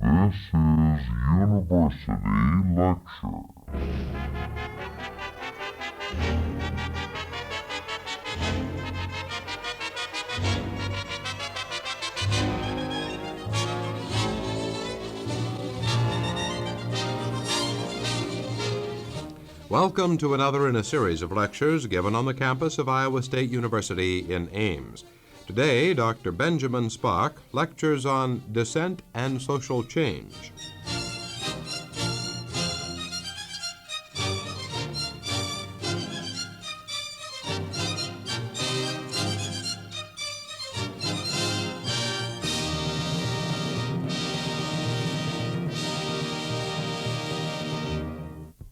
This is University Lecture. Welcome to another in a series of lectures given on the campus of Iowa State University in Ames. Today, Dr. Benjamin Spock lectures on dissent and social change.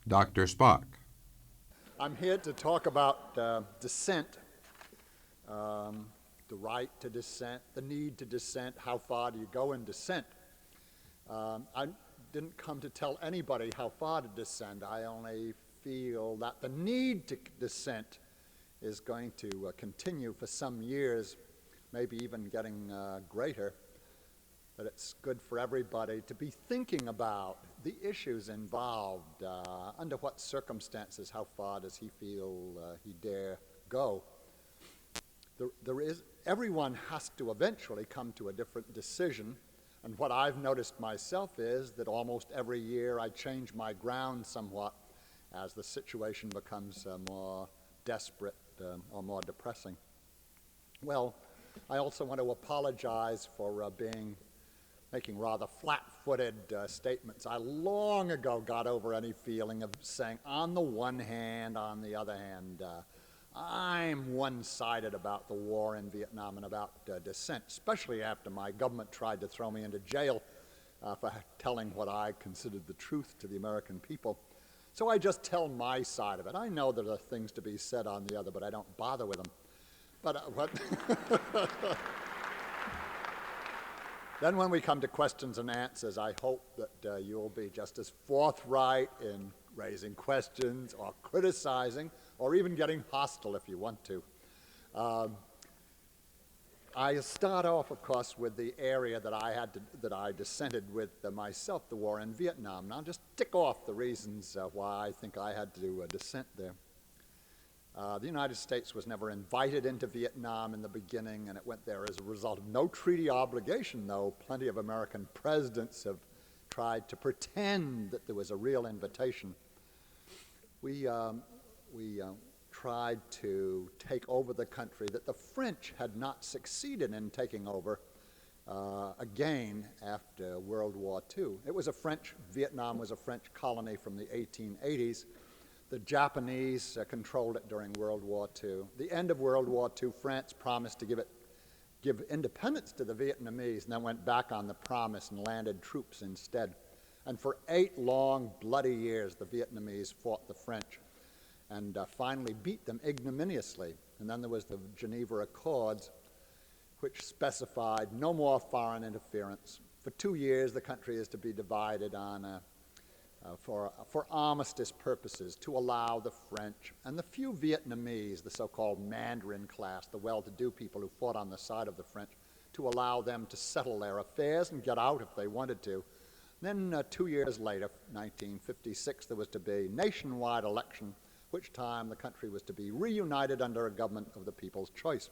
Dr. Spock. I'm here to talk about dissent, the right to dissent, the need to dissent, how far do you go in dissent. I didn't come to tell anybody how far to dissent. I only feel that the need to dissent is going to continue for some years, maybe even getting greater. But it's good for everybody to be thinking about the issues involved, under what circumstances, how far does he feel he dare go. Everyone has to eventually come to a different decision, and what I've noticed myself is that almost every year I change my ground somewhat as the situation becomes more desperate or more depressing. Well, I also want to apologize for making rather flat-footed statements. I long ago got over any feeling of saying, on the one hand, on the other hand, I'm one-sided about the war in Vietnam and about dissent, especially after my government tried to throw me into jail for telling what I considered the truth to the American people. So I just tell my side of it. I know there are things to be said on the other, but I don't bother with them. But what... Then when we come to questions and answers, I hope that you'll be just as forthright in raising questions or criticizing or even getting hostile if you want to. I start off, of course, with the area that I dissented with myself, the war in Vietnam. And I'll just tick off the reasons why I think I had to dissent there. The United States was never invited into Vietnam in the beginning, and it went there as a result of no treaty obligation, though plenty of American presidents have tried to pretend that there was a real invitation. We tried to take over the country that the French had not succeeded in taking over again after World War II. Vietnam was a French colony from the 1880s. The Japanese controlled it during World War II. The end of World War II, France promised to give independence to the Vietnamese, and then went back on the promise and landed troops instead. And for 8 long, bloody years, the Vietnamese fought the French and finally beat them ignominiously. And then there was the Geneva Accords, which specified no more foreign interference. For 2 years, the country is to be divided on for armistice purposes, to allow the French and the few Vietnamese, the so-called Mandarin class, the well-to-do people who fought on the side of the French, to allow them to settle their affairs and get out if they wanted to. Then 2 years later, 1956, there was to be nationwide election, which time the country was to be reunited under a government of the people's choice.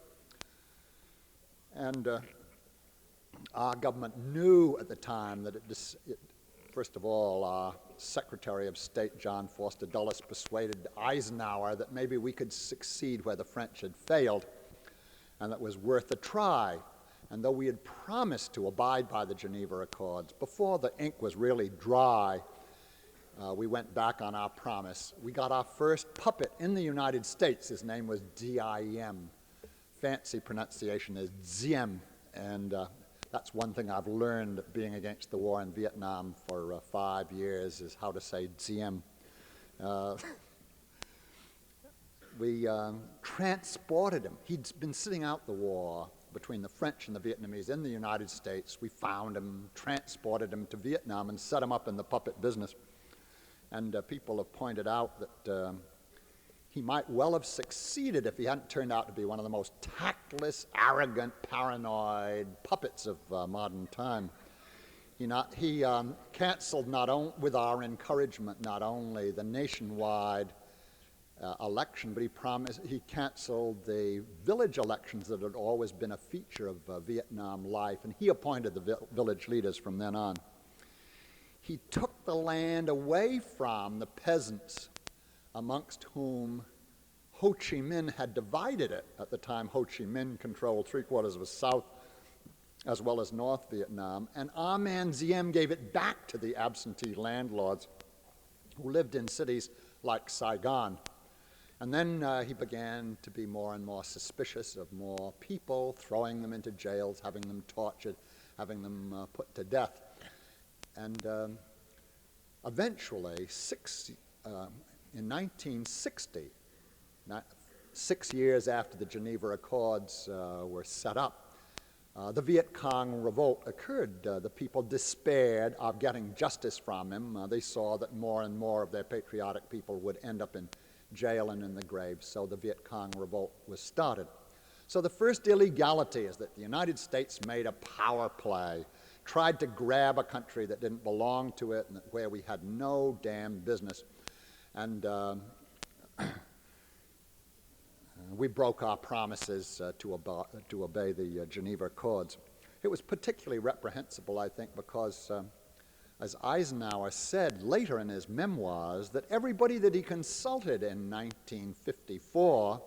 And our government knew at the time that first of all, our Secretary of State, John Foster Dulles, persuaded Eisenhower that maybe we could succeed where the French had failed, and that was worth a try. And though we had promised to abide by the Geneva Accords, before the ink was really dry, we went back on our promise. We got our first puppet in the United States. His name was Diem. Fancy pronunciation is Diem, and that's one thing I've learned being against the war in Vietnam for 5 years, is how to say Diem. We transported him. He'd been sitting out the war between the French and the Vietnamese in the United States. We found him, transported him to Vietnam, and set him up in the puppet business. And people have pointed out that he might well have succeeded if he hadn't turned out to be one of the most tactless, arrogant, paranoid puppets of modern time. He canceled, with our encouragement, not only the nationwide election, but he canceled the village elections that had always been a feature of Vietnam life, and he appointed the village leaders from then on. He took the land away from the peasants, amongst whom Ho Chi Minh had divided it. At the time, Ho Chi Minh controlled 3/4 of South as well as North Vietnam, and Ah Man Diem gave it back to the absentee landlords who lived in cities like Saigon. And then he began to be more and more suspicious of more people, throwing them into jails, having them tortured, having them put to death. And eventually, in 1960, 6 years after the Geneva Accords were set up, the Viet Cong revolt occurred. The people despaired of getting justice from him. They saw that more and more of their patriotic people would end up in jail and in the grave, so the Viet Cong revolt was started. So the first illegality is that the United States made a power play, tried to grab a country that didn't belong to it and where we had no damn business. And we broke our promises to obey the Geneva Accords. It was particularly reprehensible, I think, because as Eisenhower said later in his memoirs, that everybody that he consulted in 1954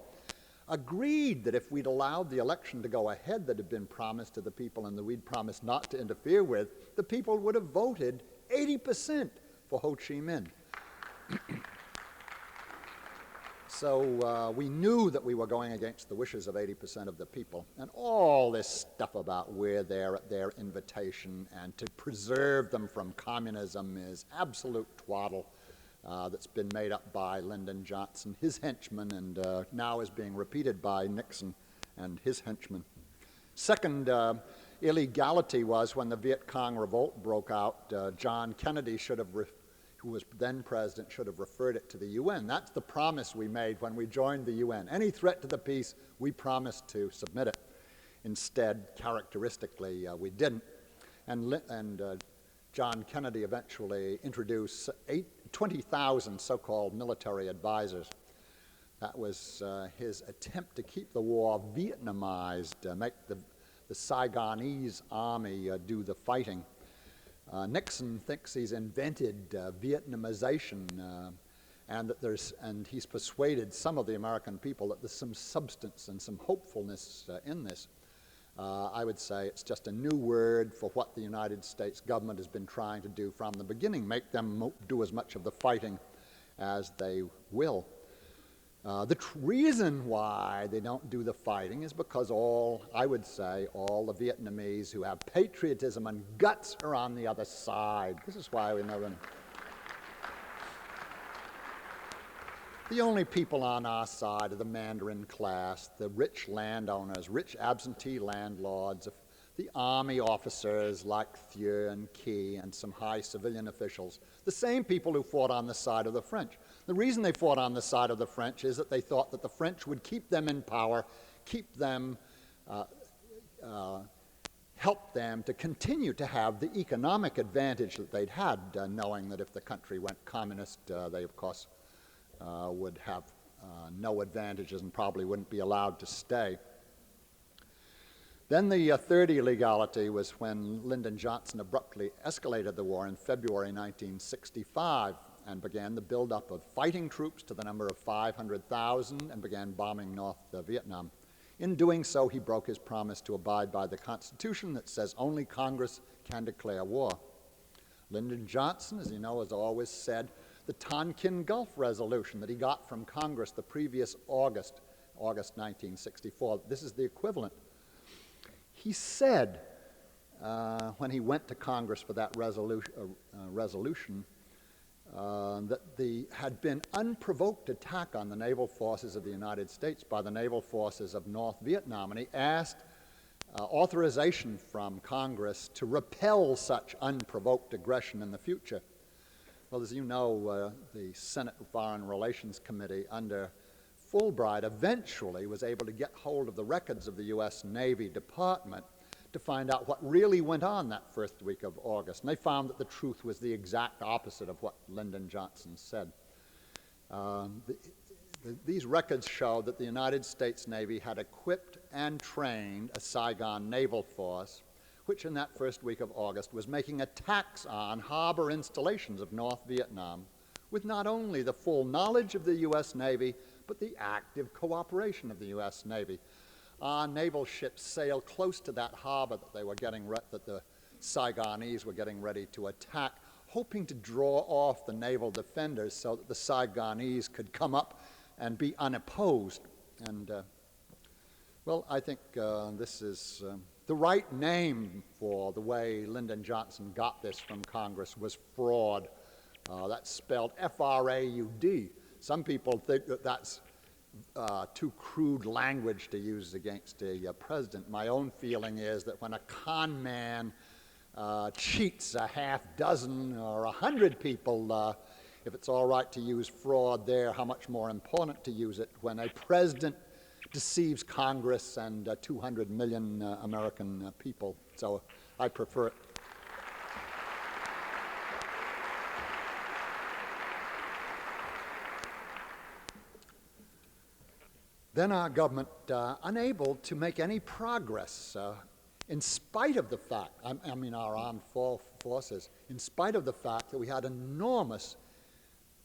agreed that if we'd allowed the election to go ahead that had been promised to the people and that we'd promised not to interfere with, the people would have voted 80% for Ho Chi Minh. So we knew that we were going against the wishes of 80% of the people. And all this stuff about we're there at their invitation and to preserve them from communism is absolute twaddle that's been made up by Lyndon Johnson, his henchmen, and now is being repeated by Nixon and his henchmen. Second illegality was when the Viet Cong revolt broke out, John Kennedy who was then president, should have referred it to the UN. That's the promise we made when we joined the UN. Any threat to the peace, we promised to submit it. Instead, characteristically, we didn't. And John Kennedy eventually introduced 20,000 so-called military advisors. That was his attempt to keep the war Vietnamized, make the Saigonese army do the fighting. Nixon thinks he's invented Vietnamization, and he's persuaded some of the American people that there's some substance and some hopefulness in this. I would say it's just a new word for what the United States government has been trying to do from the beginning, make them do as much of the fighting as they will. The reason why they don't do the fighting is because all the Vietnamese who have patriotism and guts are on the other side. This is why we know them. The only people on our side are the Mandarin class, the rich landowners, rich absentee landlords, the army officers like Thieu and Key, and some high civilian officials, the same people who fought on the side of the French. The reason they fought on the side of the French is that they thought that the French would keep them in power, keep them, help them to continue to have the economic advantage that they'd had, knowing that if the country went communist, they, of course, would have no advantages and probably wouldn't be allowed to stay. Then the third illegality was when Lyndon Johnson abruptly escalated the war in February 1965 and began the buildup of fighting troops to the number of 500,000 and began bombing North Vietnam. In doing so, he broke his promise to abide by the Constitution that says only Congress can declare war. Lyndon Johnson, as you know, has always said the Tonkin Gulf Resolution that he got from Congress the previous August 1964, this is the equivalent. He said when he went to Congress for that resolution that there had been unprovoked attack on the naval forces of the United States by the naval forces of North Vietnam, and he asked authorization from Congress to repel such unprovoked aggression in the future. Well, as you know, the Senate Foreign Relations Committee under Fulbright eventually was able to get hold of the records of the U.S. Navy Department to find out what really went on that first week of August. And they found that the truth was the exact opposite of what Lyndon Johnson said. These records show that the United States Navy had equipped and trained a Saigon naval force, which in that first week of August was making attacks on harbor installations of North Vietnam with not only the full knowledge of the U.S. Navy, but the active cooperation of the U.S. Navy. Our naval ships sailed close to that harbor that that the Saigonese were getting ready to attack, hoping to draw off the naval defenders so that the Saigonese could come up and be unopposed. And, well, I think this is the right name for the way Lyndon Johnson got this from Congress was fraud. That's spelled F-R-A-U-D. Some people think that that's too crude language to use against a president. My own feeling is that when a con man cheats a half dozen or 100 people, if it's all right to use fraud there, how much more important to use it when a president deceives Congress and 200 million American people. So I prefer it. Then our government, unable to make any progress in spite of the fact, I mean our armed forces, in spite of the fact that we had enormous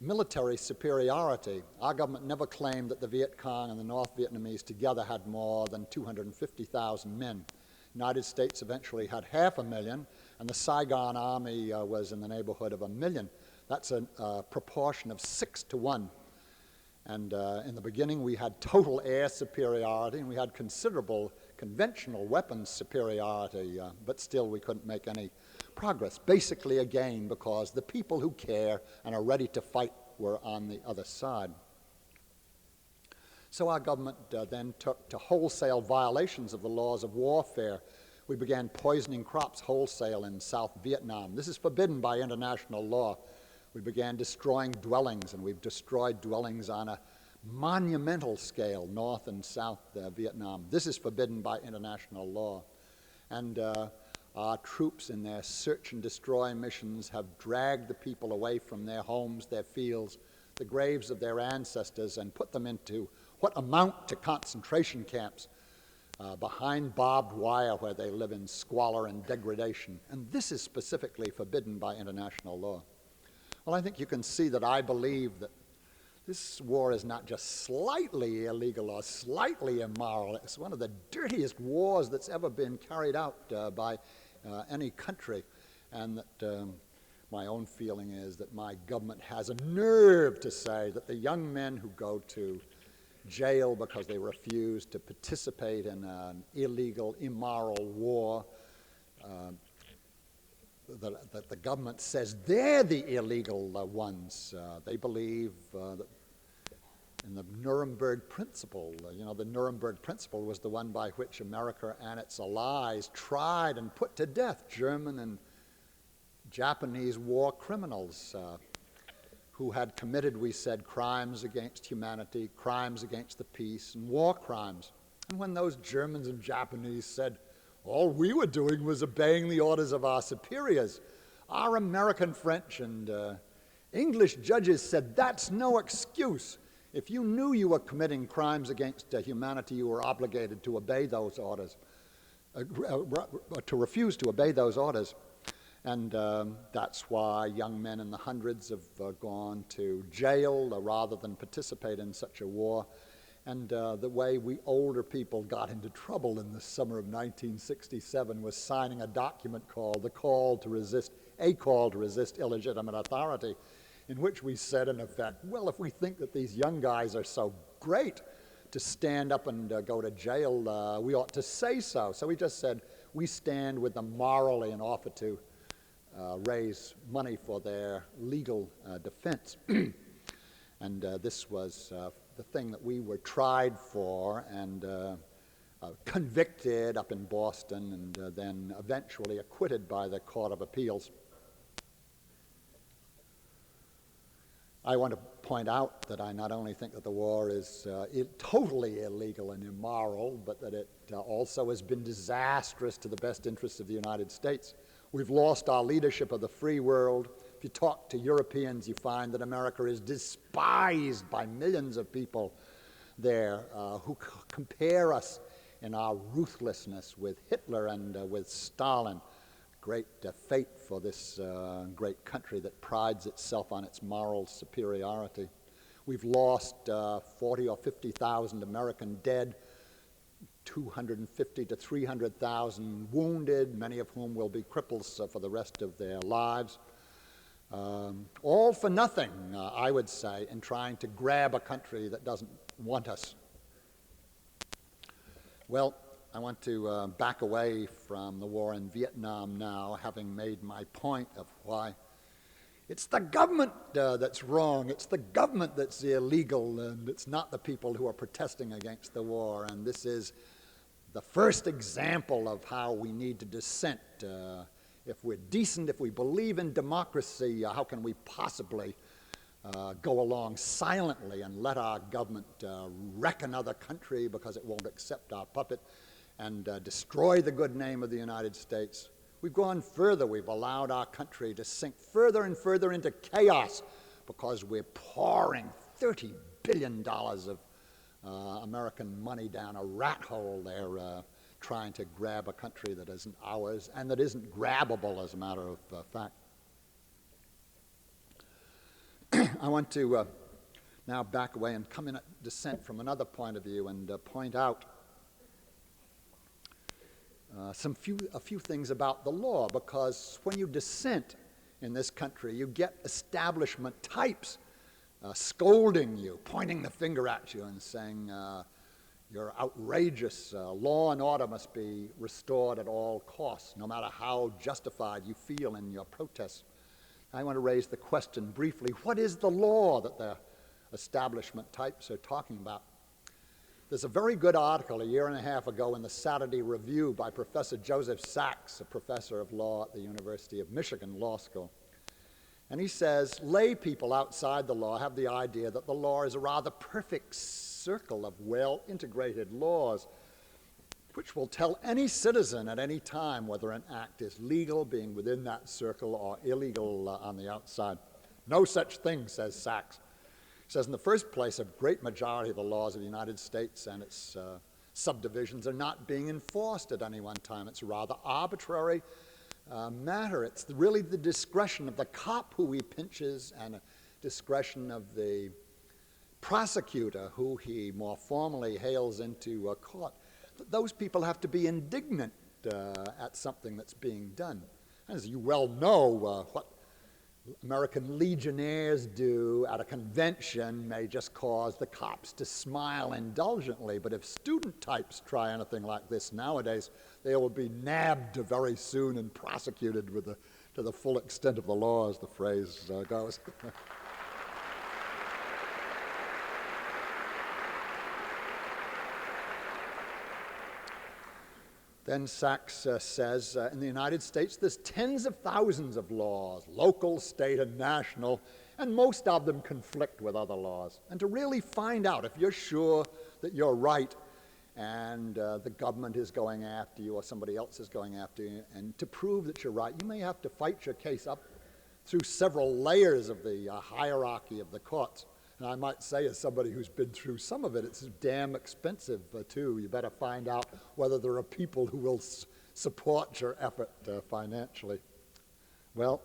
military superiority. Our government never claimed that the Viet Cong and the North Vietnamese together had more than 250,000 men. The United States eventually had 500,000, and the Saigon Army was in the neighborhood of 1 million. That's a proportion of 6 to 1. And in the beginning, we had total air superiority, and we had considerable conventional weapons superiority, but still we couldn't make any progress. Basically, again, because the people who care and are ready to fight were on the other side. So our government then took to wholesale violations of the laws of warfare. We began poisoning crops wholesale in South Vietnam. This is forbidden by international law. We began destroying dwellings, and we've destroyed dwellings on a monumental scale, North and South Vietnam. This is forbidden by international law. And our troops in their search and destroy missions have dragged the people away from their homes, their fields, the graves of their ancestors, and put them into what amount to concentration camps behind barbed wire where they live in squalor and degradation. And this is specifically forbidden by international law. Well, I think you can see that I believe that this war is not just slightly illegal or slightly immoral. It's one of the dirtiest wars that's ever been carried out by any country. And that my own feeling is that my government has a nerve to say that the young men who go to jail because they refuse to participate in an illegal, immoral war, that the government says they're the illegal ones. They believe that in the Nuremberg Principle. The Nuremberg Principle was the one by which America and its allies tried and put to death German and Japanese war criminals who had committed, we said, crimes against humanity, crimes against the peace, and war crimes. And when those Germans and Japanese said, all we were doing was obeying the orders of our superiors, our American, French, and English judges said, that's no excuse. If you knew you were committing crimes against humanity, you were obligated to obey those orders, to refuse to obey those orders. And that's why young men in the hundreds have gone to jail rather than participate in such a war. And the way we older people got into trouble in the summer of 1967 was signing a document called A Call to Resist Illegitimate Authority, in which we said, in effect, well, if we think that these young guys are so great to stand up and go to jail, we ought to say so. So we just said, we stand with them morally and offer to raise money for their legal defense. And this was the thing that we were tried for and convicted up in Boston and then eventually acquitted by the Court of Appeals. I want to point out that I not only think that the war is totally illegal and immoral, but that it also has been disastrous to the best interests of the United States. We've lost our leadership of the free world. If you talk to Europeans, you find that America is despised by millions of people there who compare us in our ruthlessness with Hitler and with Stalin. Great fate for this great country that prides itself on its moral superiority. We've lost 40 or 50,000 American dead, 250 to 300,000 wounded, many of whom will be cripples for the rest of their lives. All for nothing, I would say, in trying to grab a country that doesn't want us. Well, I want to back away from the war in Vietnam now, having made my point of why it's the government that's wrong, it's the government that's illegal, and it's not the people who are protesting against the war. And this is the first example of how we need to dissent. If we're decent, if we believe in democracy, how can we possibly go along silently and let our government wreck another country because it won't accept our puppet and destroy the good name of the United States? We've gone further. We've allowed our country to sink further and further into chaos because we're pouring $30 billion of American money down a rat hole there, trying to grab a country that isn't ours and that isn't grabbable, as a matter of fact. I want to now back away and come in at dissent from another point of view and point out a few things about the law, because when you dissent in this country, you get establishment types scolding you, pointing the finger at you and saying you're outrageous. Law and order must be restored at all costs, no matter how justified you feel in your protests. I want to raise the question briefly, what is the law that the establishment types are talking about? There's a very good article a year and a half ago in the Saturday Review by Professor Joseph Sachs, a professor of law at the University of Michigan Law School. And he says, lay people outside the law have the idea that the law is a rather perfect circle of well-integrated laws, which will tell any citizen at any time whether an act is legal, being within that circle, or illegal on the outside. No such thing, says Sachs. He says, in the first place, a great majority of the laws of the United States and its subdivisions are not being enforced at any one time. It's a rather arbitrary matter. It's really the discretion of the cop who he pinches and a discretion of the prosecutor who he more formally hails into court. Those people have to be indignant at something that's being done. As you well know, what American legionnaires do at a convention may just cause the cops to smile indulgently, but if student types try anything like this nowadays, they will be nabbed very soon and prosecuted to the full extent of the law, as the phrase goes. Then Sachs says, in the United States, there's tens of thousands of laws, local, state, and national, and most of them conflict with other laws. And to really find out if you're sure that you're right and the government is going after you or somebody else is going after you, and to prove that you're right, you may have to fight your case up through several layers of the hierarchy of the courts. And I might say, as somebody who's been through some of it, it's damn expensive, too. You better find out whether there are people who will support your effort financially. Well,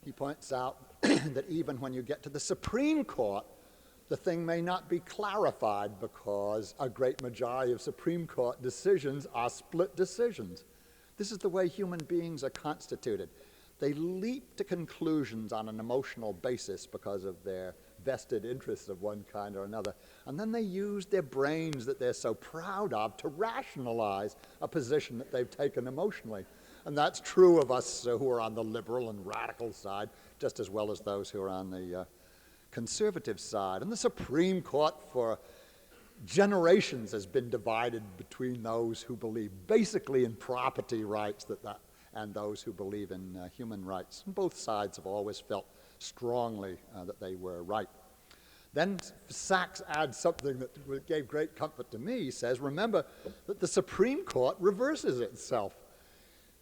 he points out that even when you get to the Supreme Court, the thing may not be clarified because a great majority of Supreme Court decisions are split decisions. This is the way human beings are constituted. They leap to conclusions on an emotional basis because of their vested interests of one kind or another. And then they use their brains that they're so proud of to rationalize a position that they've taken emotionally. And that's true of us who are on the liberal and radical side, just as well as those who are on the conservative side. And the Supreme Court for generations has been divided between those who believe basically in property rights and those who believe in human rights. And both sides have always felt strongly that they were right. Then Sachs adds something that gave great comfort to me. He says, remember that the Supreme Court reverses itself.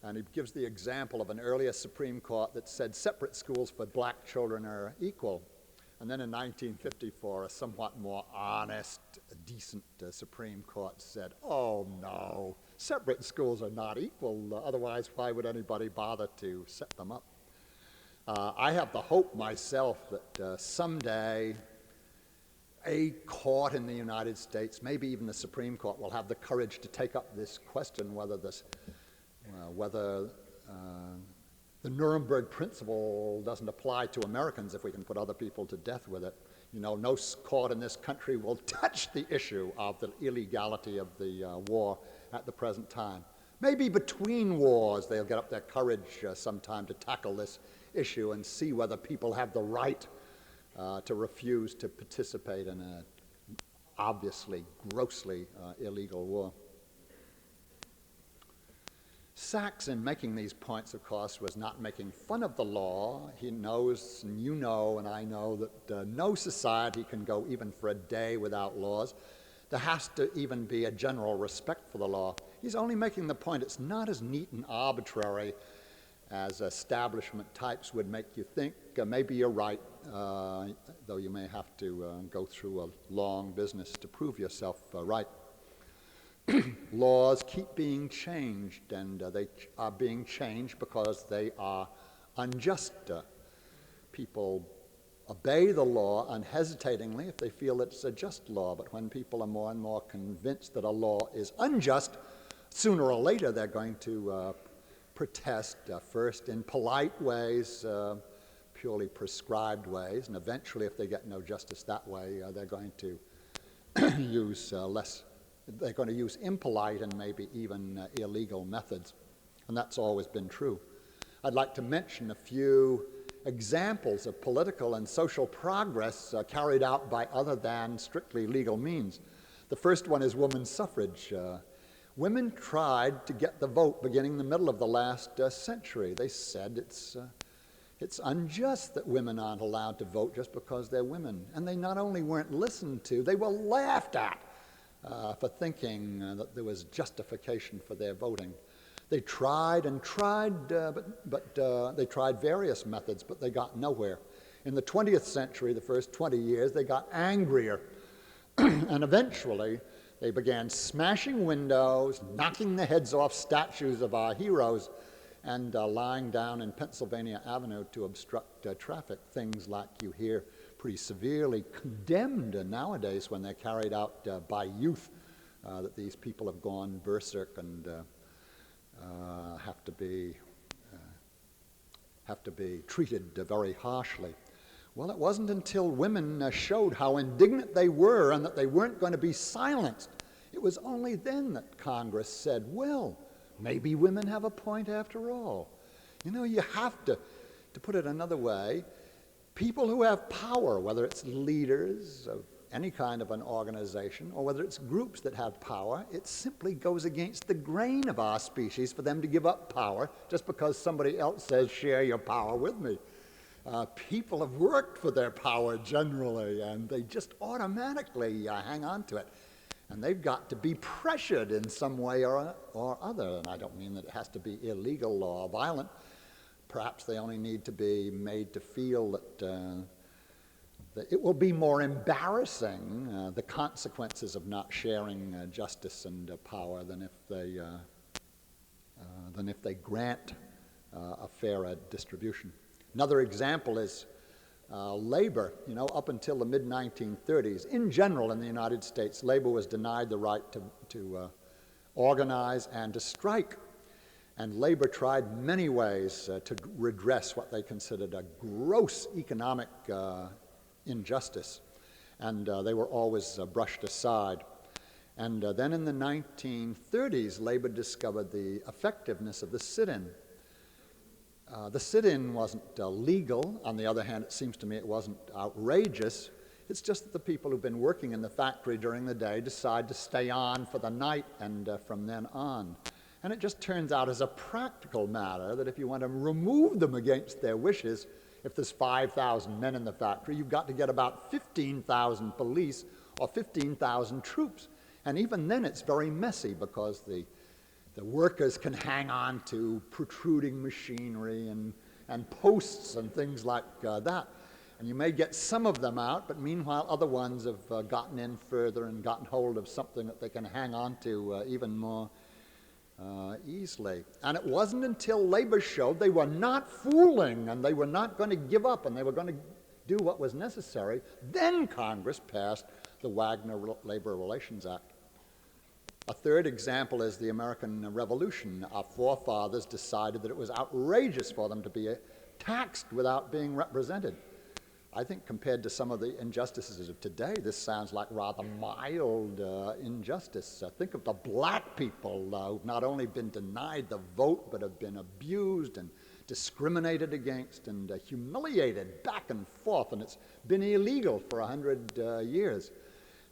And he gives the example of an earlier Supreme Court that said separate schools for black children are equal. And then in 1954, a somewhat more honest, decent Supreme Court said, oh no, separate schools are not equal. Otherwise, why would anybody bother to set them up? I have the hope myself that someday a court in the United States, maybe even the Supreme Court, will have the courage to take up this question whether the Nuremberg principle doesn't apply to Americans if we can put other people to death with it. You know, no court in this country will touch the issue of the illegality of the war at the present time. Maybe between wars they'll get up their courage sometime to tackle this issue and see whether people have the right to refuse to participate in an obviously, grossly illegal war. Sachs, in making these points, of course, was not making fun of the law. He knows, and you know, and I know, that no society can go even for a day without laws. There has to even be a general respect for the law. He's only making the point it's not as neat and arbitrary as establishment types would make you think. Maybe you're right, though you may have to go through a long business to prove yourself right. Laws keep being changed, and they are being changed because they are unjust. People obey the law unhesitatingly if they feel it's a just law, but when people are more and more convinced that a law is unjust, sooner or later they're going to protest, first in polite ways, purely prescribed ways, and eventually, if they get no justice that way, they're going to they're going to use impolite and maybe even illegal methods, and that's always been true. I'd like to mention a few examples of political and social progress carried out by other than strictly legal means. The first one is women's suffrage. Women tried to get the vote beginning in the middle of the last century. They said it's unjust that women aren't allowed to vote just because they're women. And they not only weren't listened to, they were laughed at for thinking that there was justification for their voting. They tried and tried, but they tried various methods, but they got nowhere. In the 20th century, the first 20 years, they got angrier. And eventually, they began smashing windows, knocking the heads off statues of our heroes, and lying down in Pennsylvania Avenue to obstruct traffic, things like you hear pretty severely condemned nowadays when they're carried out by youth, that these people have gone berserk and have to be treated very harshly. Well, it wasn't until women showed how indignant they were and that they weren't going to be silenced. It was only then that Congress said, well, maybe women have a point after all. You know, you have to put it another way, people who have power, whether it's leaders of any kind of an organization or whether it's groups that have power, it simply goes against the grain of our species for them to give up power just because somebody else says, share your power with me. People have worked for their power generally, and they just automatically hang on to it. And they've got to be pressured in some way or other. And I don't mean that it has to be illegal or violent. Perhaps they only need to be made to feel that it will be more embarrassing, the consequences of not sharing justice and power than if they grant a fair distribution. Another example is labor. You know, up until the mid-1930s, in general in the United States, labor was denied the right to organize and to strike. And labor tried many ways to redress what they considered a gross economic injustice. And they were always brushed aside. And then in the 1930s, labor discovered the effectiveness of the sit-in. The sit-in wasn't legal. On the other hand, it seems to me it wasn't outrageous. It's just that the people who've been working in the factory during the day decide to stay on for the night and from then on. And it just turns out as a practical matter that if you want to remove them against their wishes, if there's 5,000 men in the factory, you've got to get about 15,000 police or 15,000 troops. And even then it's very messy because the workers can hang on to protruding machinery and posts and things like that. And you may get some of them out, but meanwhile other ones have gotten in further and gotten hold of something that they can hang on to even more easily. And it wasn't until labor showed they were not fooling and they were not going to give up and they were going to do what was necessary, then Congress passed the Wagner Labor Relations Act. A third example is the American Revolution. Our forefathers decided that it was outrageous for them to be taxed without being represented. I think compared to some of the injustices of today, this sounds like rather mild injustice. Think of the black people who've not only been denied the vote, but have been abused and discriminated against and humiliated back and forth, and it's been illegal for 100 years.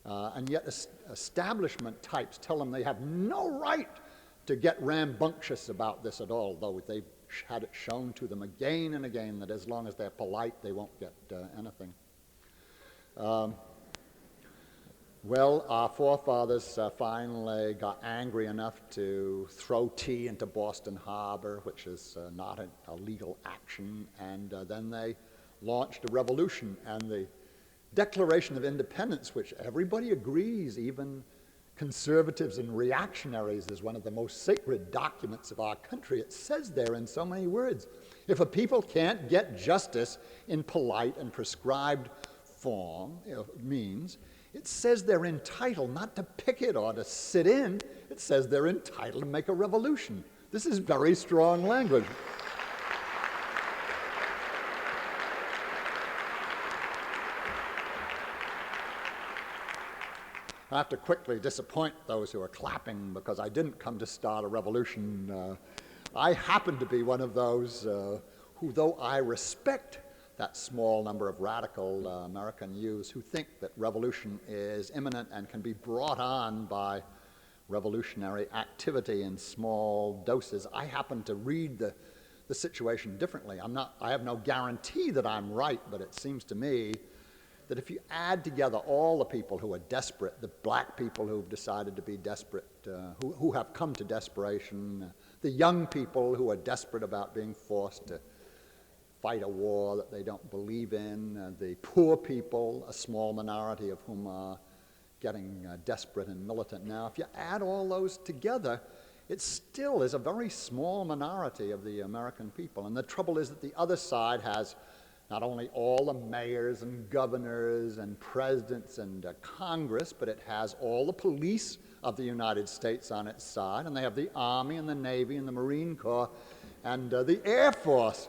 And yet establishment types tell them they have no right to get rambunctious about this at all, though they've had it shown to them again and again that as long as they're polite, they won't get anything. Well, our forefathers finally got angry enough to throw tea into Boston Harbor, which is not a legal action, and then they launched a revolution, and the Declaration of Independence, which everybody agrees, even conservatives and reactionaries, is one of the most sacred documents of our country. It says there in so many words, if a people can't get justice in polite and prescribed form, means, it says they're entitled not to picket or to sit in. It says they're entitled to make a revolution. This is very strong language. I have to quickly disappoint those who are clapping because I didn't come to start a revolution. I happen to be one of those who, though I respect that small number of radical American youths who think that revolution is imminent and can be brought on by revolutionary activity in small doses, I happen to read the situation differently. I have no guarantee that I'm right, but it seems to me that if you add together all the people who are desperate, the black people who've decided to be desperate, who have come to desperation, the young people who are desperate about being forced to fight a war that they don't believe in, the poor people, a small minority of whom are getting desperate and militant now, if you add all those together, it still is a very small minority of the American people. And the trouble is that the other side has not only all the mayors and governors and presidents and Congress, but it has all the police of the United States on its side, and they have the Army and the Navy and the Marine Corps and the Air Force.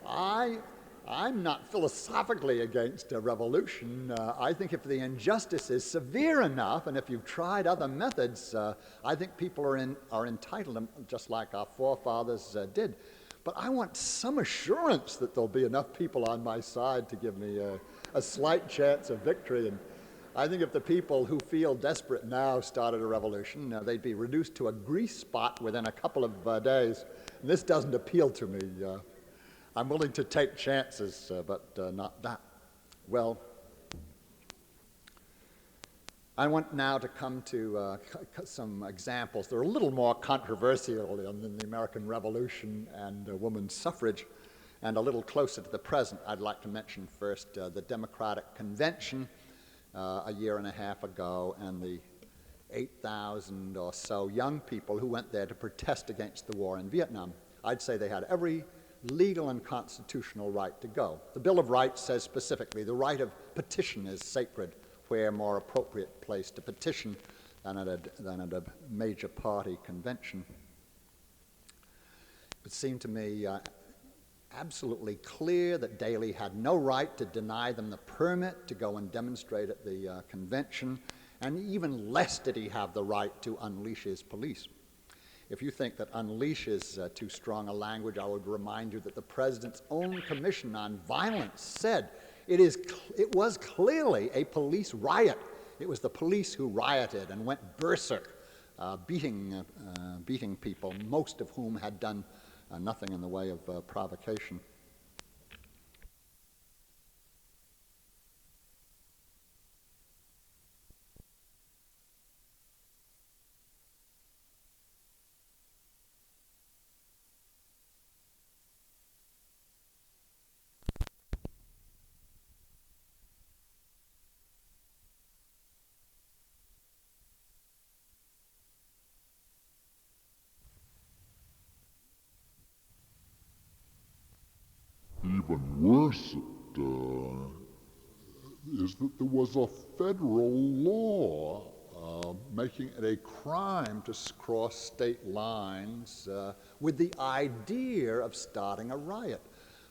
I'm not philosophically against a revolution. I think if the injustice is severe enough, and if you've tried other methods, I think people are entitled, just like our forefathers did. But I want some assurance that there'll be enough people on my side to give me a slight chance of victory. And I think if the people who feel desperate now started a revolution, they'd be reduced to a grease spot within a couple of days. And this doesn't appeal to me. I'm willing to take chances, but not that. Well, I want now to come to some examples. They're a little more controversial than the American Revolution and women's suffrage, and a little closer to the present. I'd like to mention first the Democratic Convention a year and a half ago, and the 8,000 or so young people who went there to protest against the war in Vietnam. I'd say they had every legal and constitutional right to go. The Bill of Rights says specifically the right of petition is sacred, where more appropriate place to petition than at a major party convention. It seemed to me absolutely clear that Daley had no right to deny them the permit to go and demonstrate at the convention, and even less did he have the right to unleash his police. If you think that unleash is too strong a language, I would remind you that the President's own Commission on Violence said it was clearly a police riot. It was the police who rioted and went berserk, beating people, most of whom had done nothing in the way of provocation. even worse is that there was a federal law making it a crime to cross state lines with the idea of starting a riot.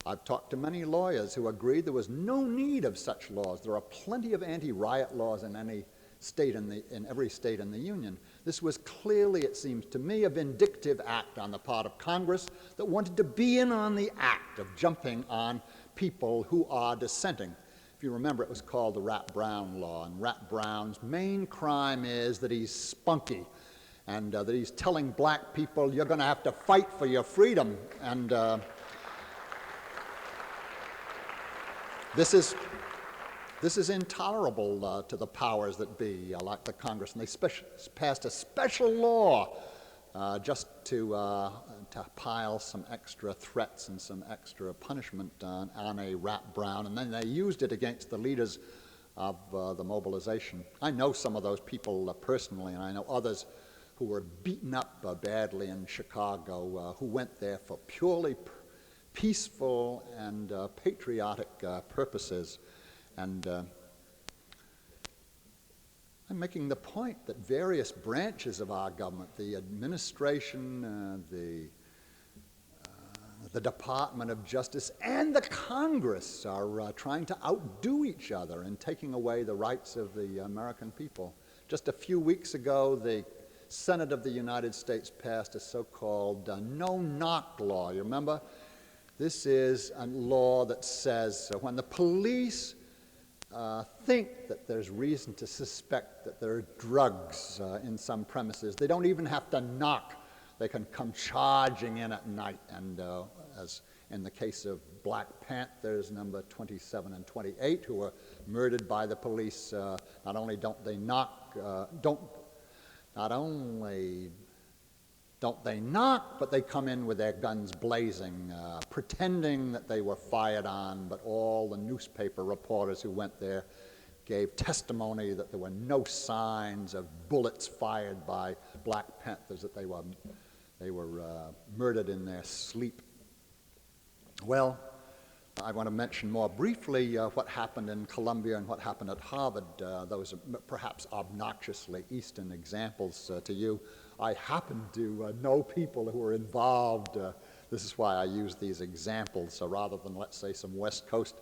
I've talked to many lawyers who agreed there was no need of such laws. There are plenty of anti-riot laws in any state in every state in the Union. This was clearly, it seems to me, a vindictive act on the part of Congress that wanted to be in on the act of jumping on people who are dissenting. If you remember, it was called the Rat Brown Law, and Rat Brown's main crime is that he's spunky and that he's telling black people, you're going to have to fight for your freedom. And this is intolerable to the powers that be, like the Congress, and they passed a special law just to pile some extra threats and some extra punishment on a Rat Brown, and then they used it against the leaders of the mobilization. I know some of those people personally, and I know others who were beaten up badly in Chicago who went there for purely peaceful and patriotic purposes. And I'm making the point that various branches of our government, the administration, the Department of Justice, and the Congress are trying to outdo each other in taking away the rights of the American people. Just a few weeks ago, the Senate of the United States passed a so-called no-knock law. You remember? This is a law that says when the police think that there's reason to suspect that there are drugs in some premises, they don't even have to knock. They can come charging in at night. And as in the case of Black Panthers, number 27 and 28, who were murdered by the police, not only don't they knock, but they come in with their guns blazing, pretending that they were fired on, but all the newspaper reporters who went there gave testimony that there were no signs of bullets fired by Black Panthers, that they were murdered in their sleep. Well, I want to mention more briefly what happened in Columbia and what happened at Harvard. Those are perhaps obnoxiously Eastern examples to you. I happen to know people who were involved. This is why I use these examples rather than, let's say, some West Coast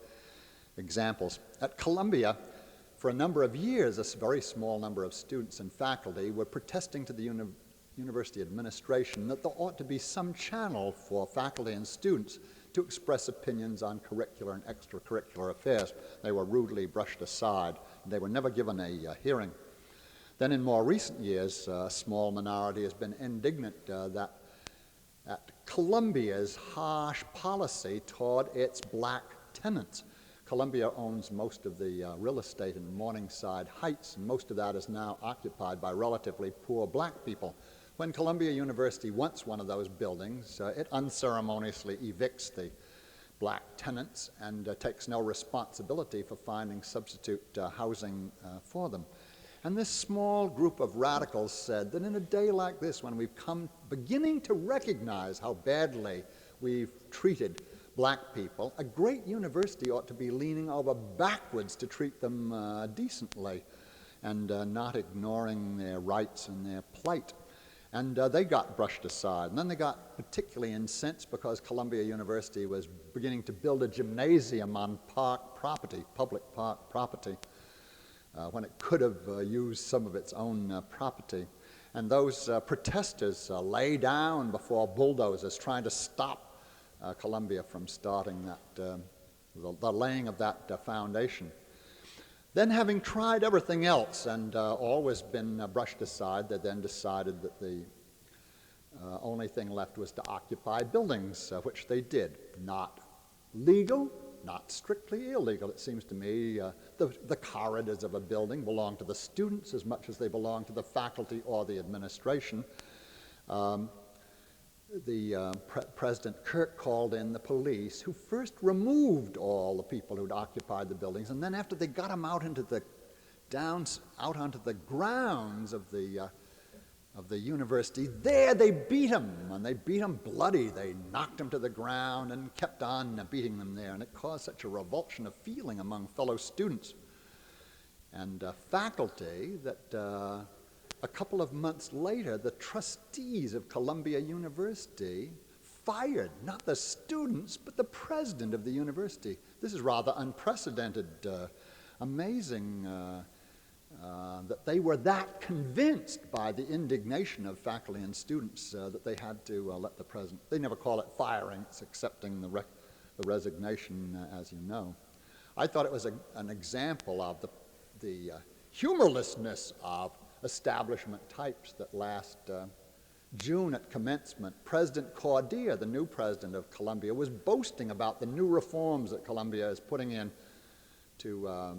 examples. At Columbia, for a number of years, a very small number of students and faculty were protesting to the university administration that there ought to be some channel for faculty and students to express opinions on curricular and extracurricular affairs. They were rudely brushed aside. They were never given a hearing. Then in more recent years, a small minority has been indignant that at Columbia's harsh policy toward its black tenants. Columbia owns most of the real estate in Morningside Heights, and most of that is now occupied by relatively poor black people. When Columbia University wants one of those buildings, it unceremoniously evicts the black tenants and takes no responsibility for finding substitute housing for them. And this small group of radicals said that in a day like this, when we've beginning to recognize how badly we've treated black people, a great university ought to be leaning over backwards to treat them decently and not ignoring their rights and their plight. And they got brushed aside. And then they got particularly incensed because Columbia University was beginning to build a gymnasium on park property, public park property, when it could have used some of its own property. And those protesters lay down before bulldozers trying to stop Columbia from starting that, the laying of that foundation. Then, having tried everything else and always been brushed aside, they then decided that the only thing left was to occupy buildings, which they did. Not legal, not strictly illegal. It seems to me the corridors of a building belong to the students as much as they belong to the faculty or the administration. President Kirk called in the police, who first removed all the people who'd occupied the buildings, and then after they got them out onto the grounds of the of the university. There they beat him, and they beat him bloody. They knocked him to the ground and kept on beating them there, and it caused such a revulsion of feeling among fellow students and faculty that a couple of months later, the trustees of Columbia University fired not the students, but the president of the university. This is rather unprecedented, amazing that they were that convinced by the indignation of faculty and students that they had to let the president. They never call it firing, it's accepting the resignation, as you know. I thought it was an example of the humorlessness of establishment types that last June at commencement, President Cordia, the new president of Columbia, was boasting about the new reforms that Columbia is putting in to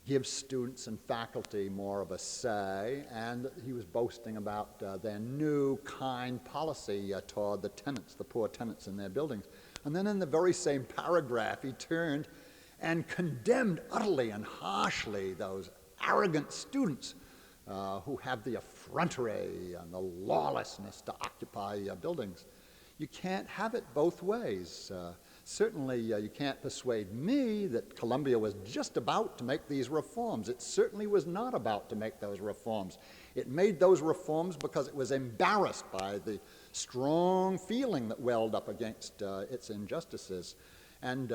give students and faculty more of a say, and he was boasting about their new kind policy toward the tenants, the poor tenants in their buildings. And then in the very same paragraph, he turned and condemned utterly and harshly those arrogant students who have the effrontery and the lawlessness to occupy buildings. You can't have it both ways. Certainly, you can't persuade me that Columbia was just about to make these reforms. It certainly was not about to make those reforms. It made those reforms because it was embarrassed by the strong feeling that welled up against its injustices. And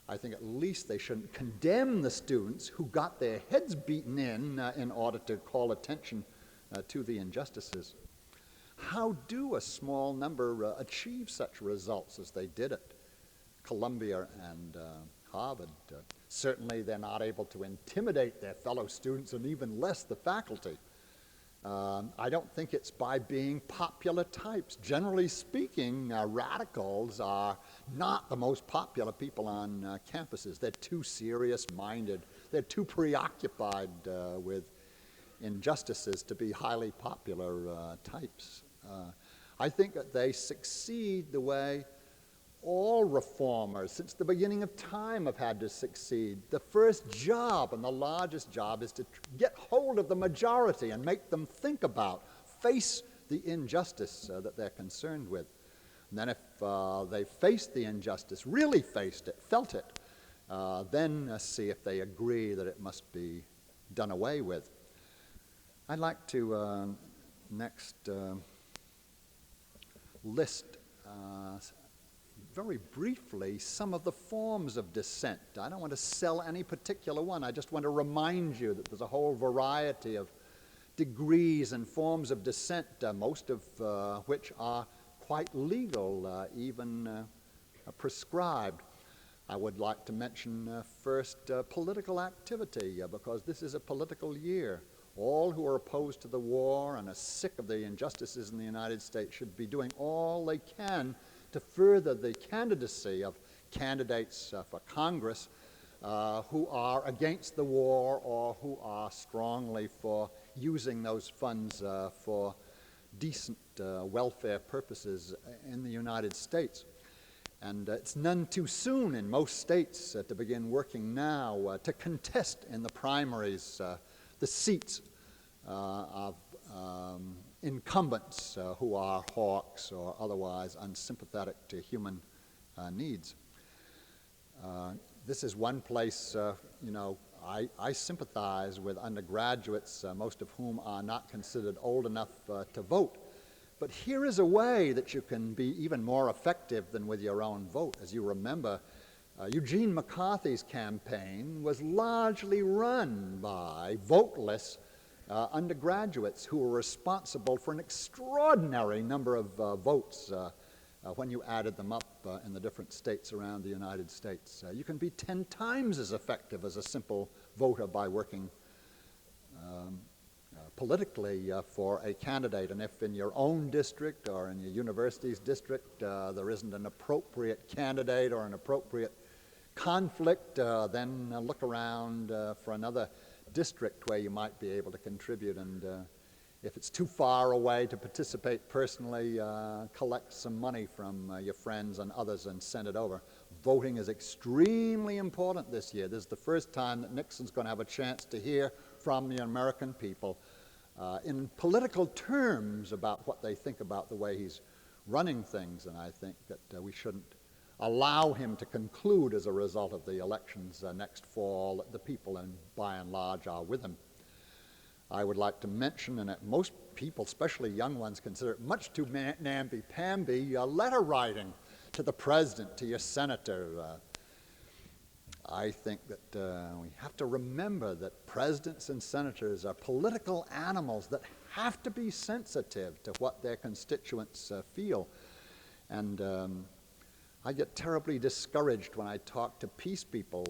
I think at least they shouldn't condemn the students who got their heads beaten in order to call attention to the injustices. How do a small number achieve such results as they did at Columbia and Harvard? Certainly they're not able to intimidate their fellow students and even less the faculty. I don't think it's by being popular types. Generally speaking, radicals are not the most popular people on campuses. They're too serious-minded. They're too preoccupied with injustices to be highly popular types. I think that they succeed the way all reformers since the beginning of time have had to succeed. The first job and the largest job is to get hold of the majority and make them think about, face the injustice that they're concerned with. And then if they faced the injustice, really faced it, felt it, then see if they agree that it must be done away with. I'd like to next list very briefly some of the forms of dissent. I don't want to sell any particular one. I just want to remind you that there's a whole variety of degrees and forms of dissent, most of which are quite legal, even prescribed. I would like to mention first political activity, because this is a political year. All who are opposed to the war and are sick of the injustices in the United States should be doing all they can to further the candidacy of candidates for Congress who are against the war or who are strongly for using those funds for decent welfare purposes in the United States. And it's none too soon in most states to begin working now to contest in the primaries the seats of incumbents who are hawks or otherwise unsympathetic to human needs. This is one place, I sympathize with undergraduates, most of whom are not considered old enough to vote. But here is a way that you can be even more effective than with your own vote. As you remember, Eugene McCarthy's campaign was largely run by voteless undergraduates who were responsible for an extraordinary number of votes when you added them up in the different states around the United States. You can be 10 times as effective as a simple voter by working politically for a candidate. And if in your own district or in your university's district there isn't an appropriate candidate or an appropriate conflict, then look around for another district where you might be able to contribute. And if it's too far away to participate personally, collect some money from your friends and others and send it over. Voting is extremely important this year. This is the first time that Nixon's going to have a chance to hear from the American people in political terms about what they think about the way he's running things, and I think that we shouldn't allow him to conclude as a result of the elections next fall that the people, by and large, are with him. I would like to mention, and most people, especially young ones, consider it much too namby-pamby, letter writing to the president, to your senator. I think that we have to remember that presidents and senators are political animals that have to be sensitive to what their constituents feel. And I get terribly discouraged when I talk to peace people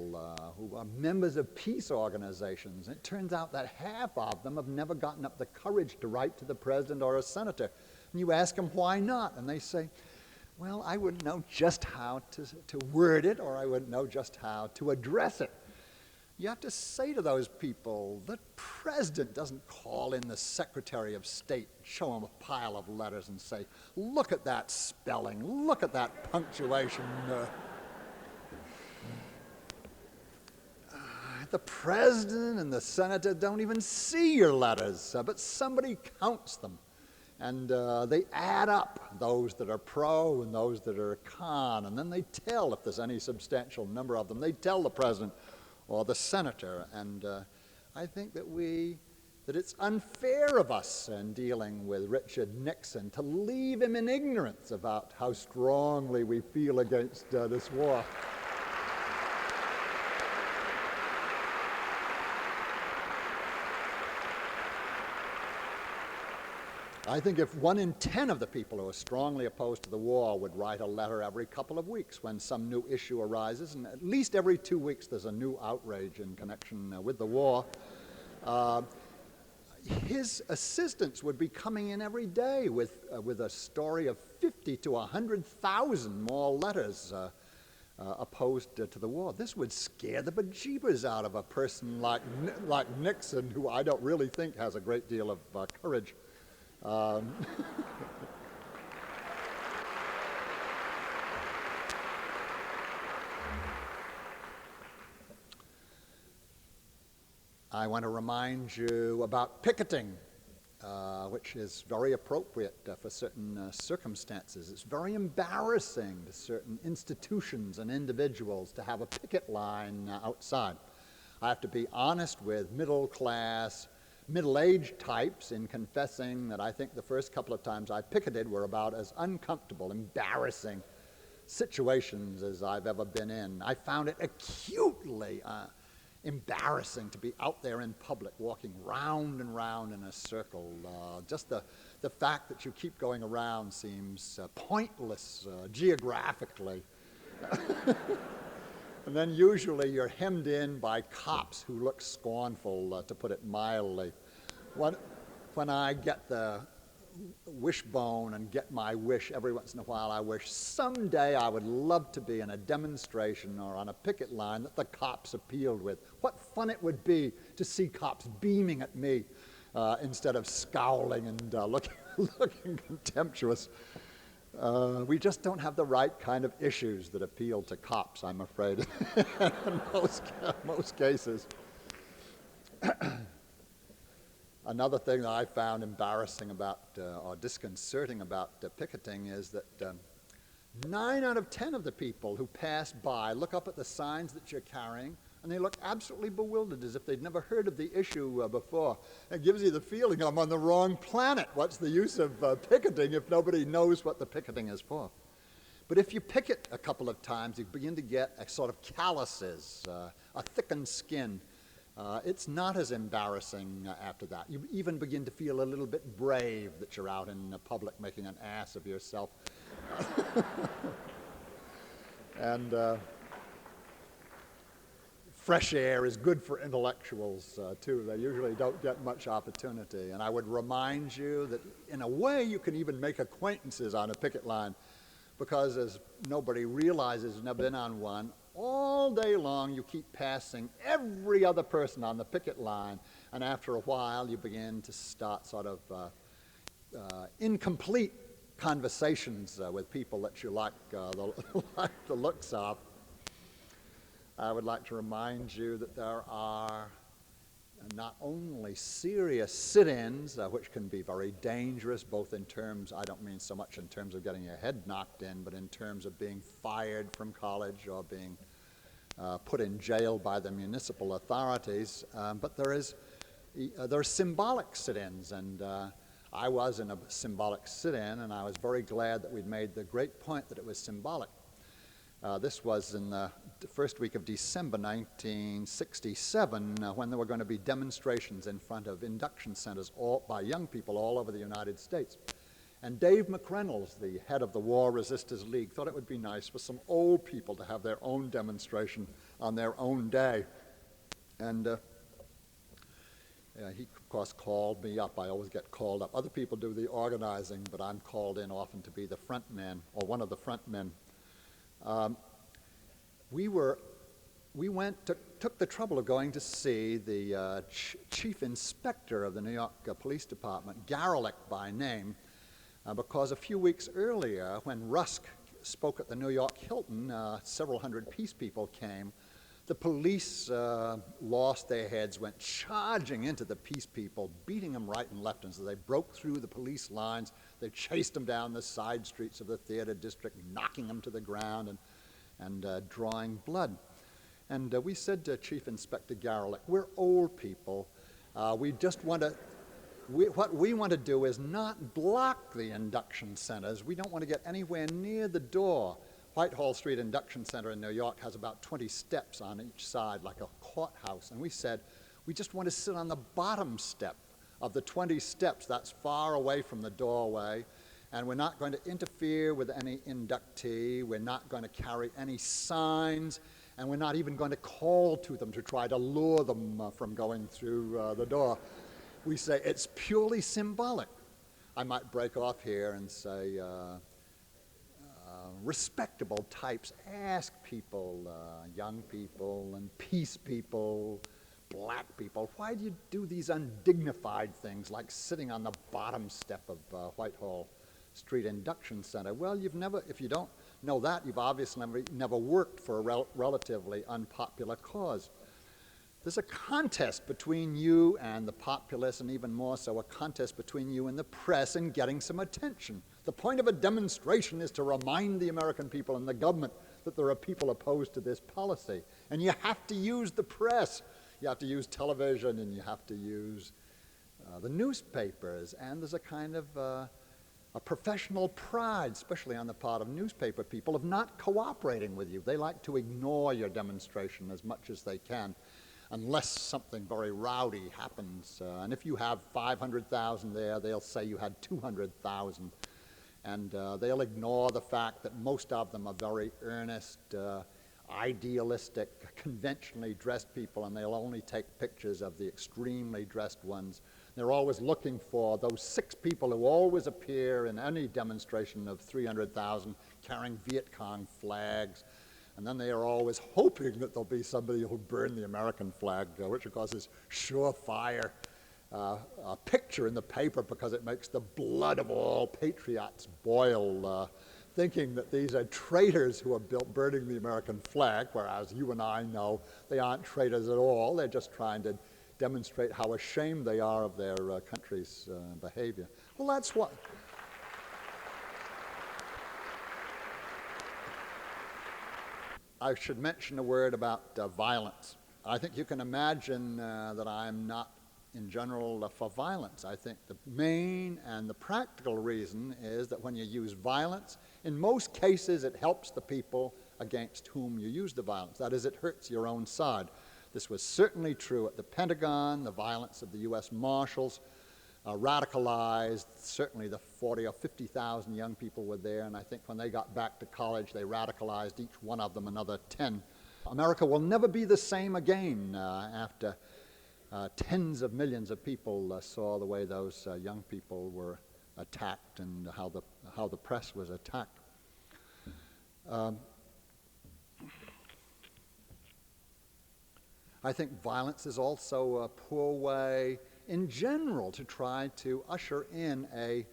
who are members of peace organizations. It turns out that half of them have never gotten up the courage to write to the president or a senator. And you ask them why not, and they say, well, I wouldn't know just how to word it, or I wouldn't know just how to address it. You have to say to those people, the president doesn't call in the Secretary of State, show him a pile of letters and say, look at that spelling, look at that punctuation. The president and the senator don't even see your letters, but somebody counts them. And they add up those that are pro and those that are con, and then they tell, if there's any substantial number of them, they tell the president or the senator. And I think that it's unfair of us in dealing with Richard Nixon to leave him in ignorance about how strongly we feel against this war. I think if 1 in 10 of the people who are strongly opposed to the war would write a letter every couple of weeks when some new issue arises, and at least every 2 weeks there's a new outrage in connection with the war, his assistants would be coming in every day with a story of 50 to 100,000 more letters opposed to the war. This would scare the bejeebers out of a person like Nixon, who I don't really think has a great deal of courage. I want to remind you about picketing, which is very appropriate for certain circumstances. It's very embarrassing to certain institutions and individuals to have a picket line outside. I have to be honest with middle-class, middle-aged types in confessing that I think the first couple of times I picketed were about as uncomfortable, embarrassing situations as I've ever been in. I found it acutely embarrassing to be out there in public, walking round and round in a circle. Just the fact that you keep going around seems pointless geographically. And then usually you're hemmed in by cops who look scornful, to put it mildly. When I get the wishbone and get my wish every once in a while, I wish someday I would love to be in a demonstration or on a picket line that the cops appealed with. What fun it would be to see cops beaming at me instead of scowling and looking contemptuous. We just don't have the right kind of issues that appeal to cops, I'm afraid, in most cases. Another thing that I found embarrassing about or disconcerting about picketing is that 9 out of 10 of the people who pass by look up at the signs that you're carrying, and they look absolutely bewildered, as if they'd never heard of the issue before. It gives you the feeling I'm on the wrong planet. What's the use of picketing if nobody knows what the picketing is for? But if you picket a couple of times, you begin to get a sort of calluses, a thickened skin. It's not as embarrassing after that. You even begin to feel a little bit brave that you're out in public making an ass of yourself. And fresh air is good for intellectuals, too. They usually don't get much opportunity. And I would remind you that, in a way, you can even make acquaintances on a picket line, because, as nobody realizes who's never been on one, all day long you keep passing every other person on the picket line, and after a while you begin to start sort of incomplete conversations with people that you like the looks of. I would like to remind you that there are not only serious sit-ins, which can be very dangerous, both in terms, I don't mean so much in terms of getting your head knocked in, but in terms of being fired from college or being put in jail by the municipal authorities, but there are symbolic sit-ins, and I was in a symbolic sit-in, and I was very glad that we'd made the great point that it was symbolic. This was in the first week of December 1967, when there were going to be demonstrations in front of induction centers by young people all over the United States. And Dave McReynolds, the head of the War Resisters League, thought it would be nice for some old people to have their own demonstration on their own day. And he, of course, called me up. I always get called up. Other people do the organizing, but I'm called in often to be the front man, or one of the front men. Took the trouble of going to see the chief inspector of the New York Police Department, Garelick by name, because a few weeks earlier, when Rusk spoke at the New York Hilton, several hundred peace people came. The police lost their heads, went charging into the peace people, beating them right and left, and so they broke through the police lines. They chased them down the side streets of the theater district, knocking them to the ground and drawing blood. And we said to Chief Inspector Garelick, we're old people. We just want to, what we want to do is not block the induction centers. We don't want to get anywhere near the door. Whitehall Street Induction Center in New York has about 20 steps on each side, like a courthouse. And we said, we just want to sit on the bottom step of the 20 steps. That's far away from the doorway. And we're not going to interfere with any inductee. We're not going to carry any signs. And we're not even going to call to them to try to lure them from going through the door. We say it's purely symbolic. I might break off here and say, respectable types ask people, young people and peace people, black people, why do you do these undignified things like sitting on the bottom step of Whitehall Street Induction Center? Well, if you don't know that, you've obviously never worked for a relatively unpopular cause. There's a contest between you and the populace, and even more so, a contest between you and the press in getting some attention. The point of a demonstration is to remind the American people and the government that there are people opposed to this policy. And you have to use the press. You have to use television, and you have to use the newspapers. And there's a kind of a professional pride, especially on the part of newspaper people, of not cooperating with you. They like to ignore your demonstration as much as they can, unless something very rowdy happens. And if you have 500,000 there, they'll say you had 200,000. And they'll ignore the fact that most of them are very earnest, idealistic, conventionally dressed people, and they'll only take pictures of the extremely dressed ones. They're always looking for those 6 people who always appear in any demonstration of 300,000 carrying Viet Cong flags. And then they are always hoping that there'll be somebody who'll burn the American flag, which of course is surefire a picture in the paper because it makes the blood of all patriots boil, thinking that these are traitors who are burning the American flag, whereas you and I know they aren't traitors at all. They're just trying to demonstrate how ashamed they are of their country's behavior. Well, that's what... I should mention a word about violence. I think you can imagine that I'm not, in general, for violence. I think the main and the practical reason is that when you use violence, in most cases it helps the people against whom you use the violence. That is, it hurts your own side. This was certainly true at the Pentagon. The violence of the U.S. Marshals radicalized. Certainly the 40 or 50,000 young people were there, and I think when they got back to college, they radicalized each one of them another 10. America will never be the same again after tens of millions of people saw the way those young people were attacked and how the press was attacked. I think violence is also a poor way in general to try to usher in a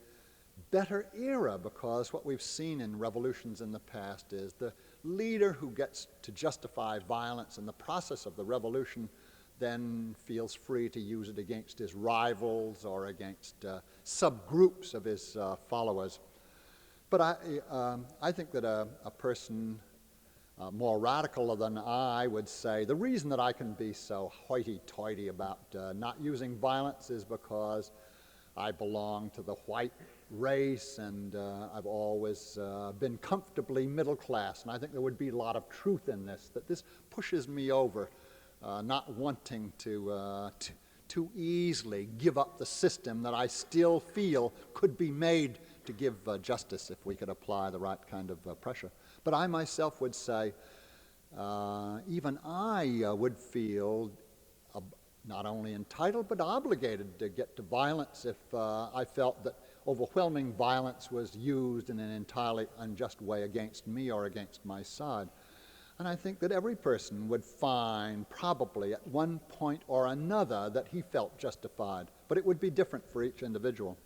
better era, because what we've seen in revolutions in the past is the leader who gets to justify violence in the process of the revolution, then feels free to use it against his rivals or against subgroups of his followers. But I think that a person more radical than I would say the reason that I can be so hoity-toity about not using violence is because I belong to the white race, and I've always been comfortably middle class. And I think there would be a lot of truth in this, that this pushes me over, not wanting to too easily give up the system that I still feel could be made to give justice if we could apply the right kind of pressure. But I myself would say, even I would feel not only entitled but obligated to get to violence if I felt that overwhelming violence was used in an entirely unjust way against me or against my side. And I think that every person would find probably at one point or another that he felt justified, but it would be different for each individual.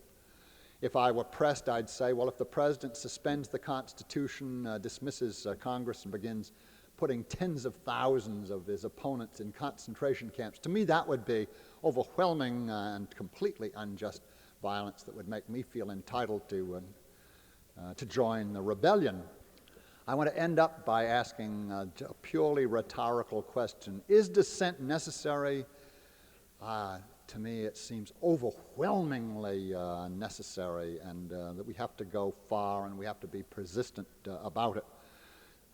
If I were pressed, I'd say, well, if the president suspends the Constitution, dismisses Congress, and begins putting tens of thousands of his opponents in concentration camps, to me that would be overwhelming and completely unjust violence that would make me feel entitled to join the rebellion. I want to end up by asking a purely rhetorical question. Is dissent necessary? To me, it seems overwhelmingly necessary, and that we have to go far and we have to be persistent about it.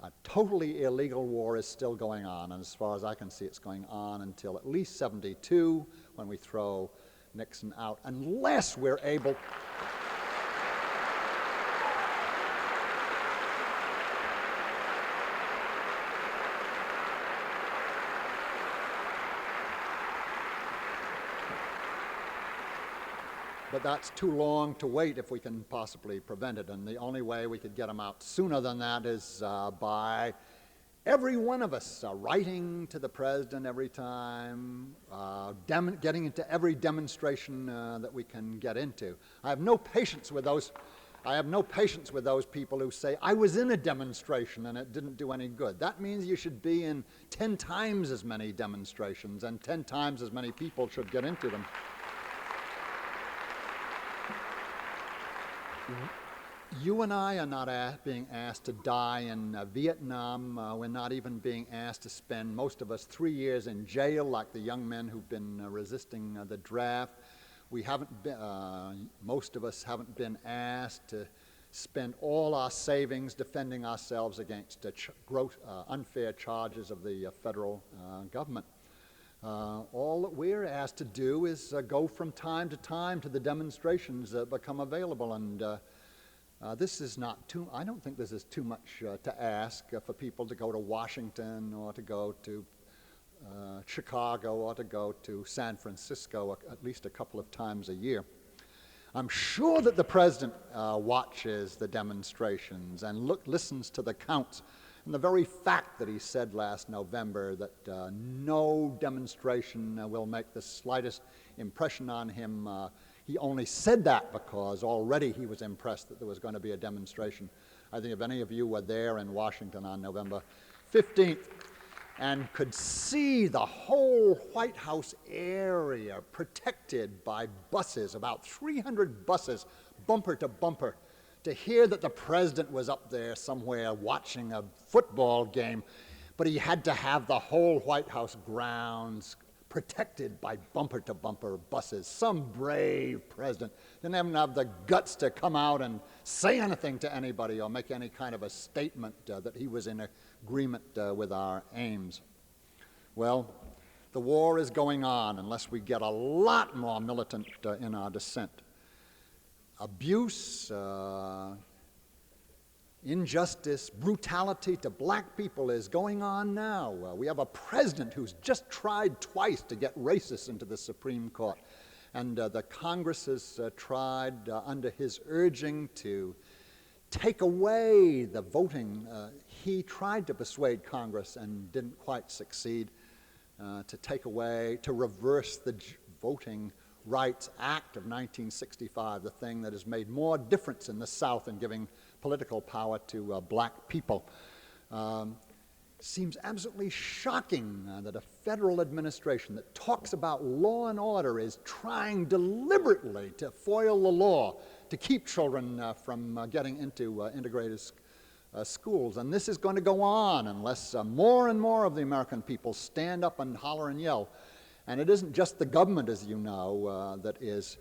A totally illegal war is still going on, and as far as I can see, it's going on until at least 72, when we throw Nixon out, unless we're able... But that's too long to wait if we can possibly prevent it. And the only way we could get them out sooner than that is by every one of us writing to the president every time, getting into every demonstration that we can get into. I have no patience with those people who say, I was in a demonstration and it didn't do any good. That means you should be in 10 times as many demonstrations, and 10 times as many people should get into them. You and I are not being asked to die in Vietnam. We're not even being asked to spend, most of us, 3 years in jail like the young men who've been resisting the draft. We haven't been, most of us haven't been asked to spend all our savings defending ourselves against unfair charges of the federal government. All that we're asked to do is go from time to time to the demonstrations that become available, and this is not too, I don't think this is too much to ask for people to go to Washington or to go to Chicago or to go to San Francisco at least a couple of times a year. I'm sure that the president watches the demonstrations and listens to the counts. And the very fact that he said last November that no demonstration will make the slightest impression on him, he only said that because already he was impressed that there was going to be a demonstration. I think if any of you were there in Washington on November 15th and could see the whole White House area protected by buses, about 300 buses, bumper to bumper, to hear that the president was up there somewhere watching a football game, but he had to have the whole White House grounds protected by bumper-to-bumper buses. Some brave president didn't even have the guts to come out and say anything to anybody or make any kind of a statement that he was in agreement with our aims. Well, the war is going on unless we get a lot more militant in our dissent. Abuse, injustice, brutality to black people is going on now. We have a president who's just tried twice to get racists into the Supreme Court. And the Congress has tried, under his urging, to take away the voting. He tried to persuade Congress and didn't quite succeed to take away, to reverse the Voting Rights Act of 1965, the thing that has made more difference in the South in giving political power to black people. seems absolutely shocking that a federal administration that talks about law and order is trying deliberately to foil the law to keep children from getting into integrated schools. And this is going to go on unless more and more of the American people stand up and holler and yell. And it isn't just the government, as you know, that is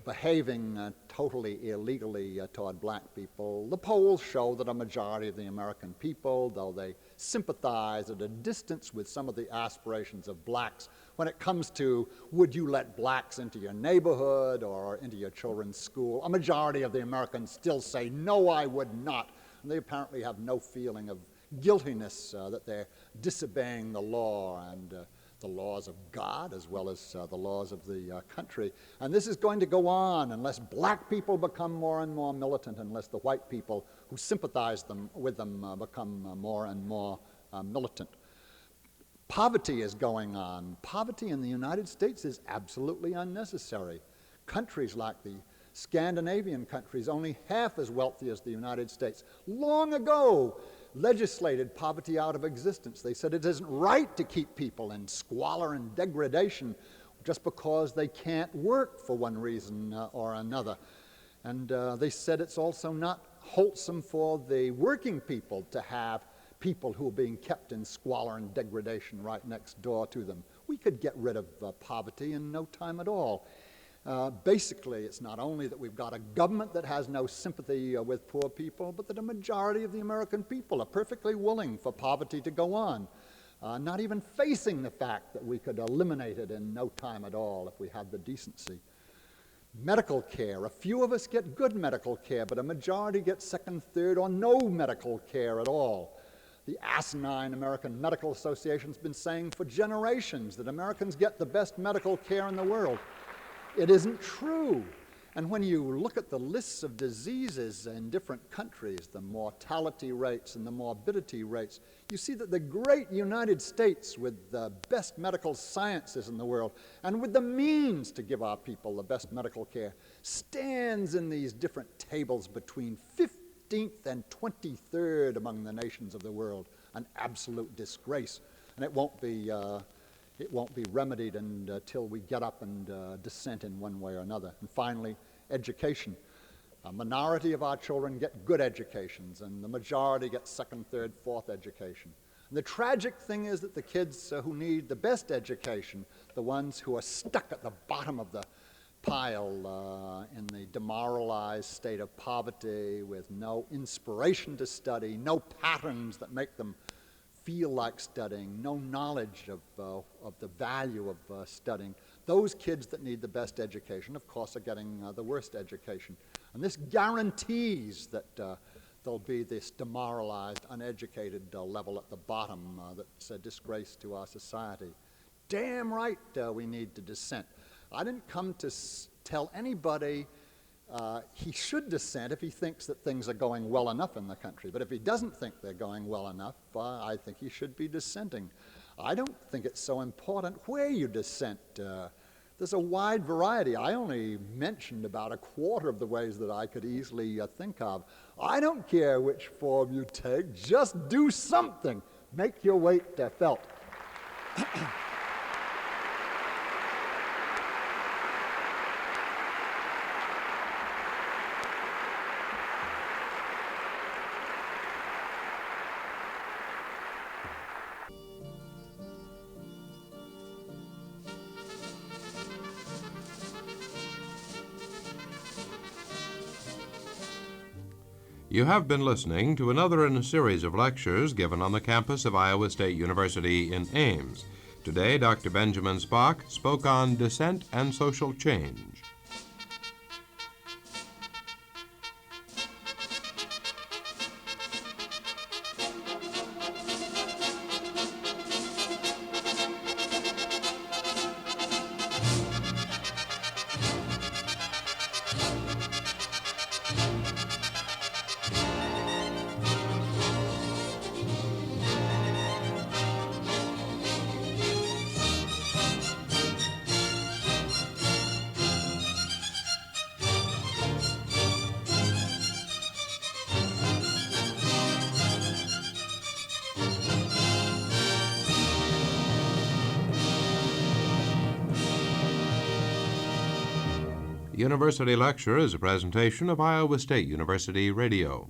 behaving totally illegally toward black people. The polls show that a majority of the American people, though they sympathize at a distance with some of the aspirations of blacks, when it comes to would you let blacks into your neighborhood or into your children's school, a majority of the Americans still say, no, I would not. And they apparently have no feeling of guiltiness that they're disobeying the law and the laws of God as well as the laws of the country. And this is going to go on unless black people become more and more militant, unless the white people who sympathize with them become more and more militant. Poverty is going on. Poverty in the United States is absolutely unnecessary. Countries like the Scandinavian countries, only half as wealthy as the United States, long ago legislated poverty out of existence. They said it isn't right to keep people in squalor and degradation just because they can't work for one reason or another. And they said it's also not wholesome for the working people to have people who are being kept in squalor and degradation right next door to them. We could get rid of poverty in no time at all. Basically, it's not only that we've got a government that has no sympathy with poor people, but that a majority of the American people are perfectly willing for poverty to go on, not even facing the fact that we could eliminate it in no time at all if we had the decency. Medical care. A few of us get good medical care, but a majority get second, third, or no medical care at all. The asinine American Medical Association has been saying for generations that Americans get the best medical care in the world. It isn't true. And when you look at the lists of diseases in different countries, the mortality rates and the morbidity rates, you see that the great United States, with the best medical sciences in the world and with the means to give our people the best medical care, stands in these different tables between 15th and 23rd among the nations of the world, an absolute disgrace. And it won't be remedied until we get up and dissent in one way or another. And finally, education. A minority of our children get good educations, and the majority get second, third, fourth education. And the tragic thing is that the kids who need the best education, the ones who are stuck at the bottom of the pile in the demoralized state of poverty with no inspiration to study, no patterns that make them feel like studying, no knowledge of the value of studying. Those kids that need the best education, of course, are getting the worst education. And this guarantees that there'll be this demoralized, uneducated level at the bottom that's a disgrace to our society. Damn right we need to dissent. I didn't come to tell anybody he should dissent if he thinks that things are going well enough in the country. But if he doesn't think they're going well enough, I think he should be dissenting. I don't think it's so important where you dissent. There's a wide variety. I only mentioned about a quarter of the ways that I could easily think of. I don't care which form you take. Just do something. Make your weight felt. You have been listening to another in a series of lectures given on the campus of Iowa State University in Ames. Today, Dr. Benjamin Spock spoke on dissent and social change. University Lecture is a presentation of Iowa State University Radio.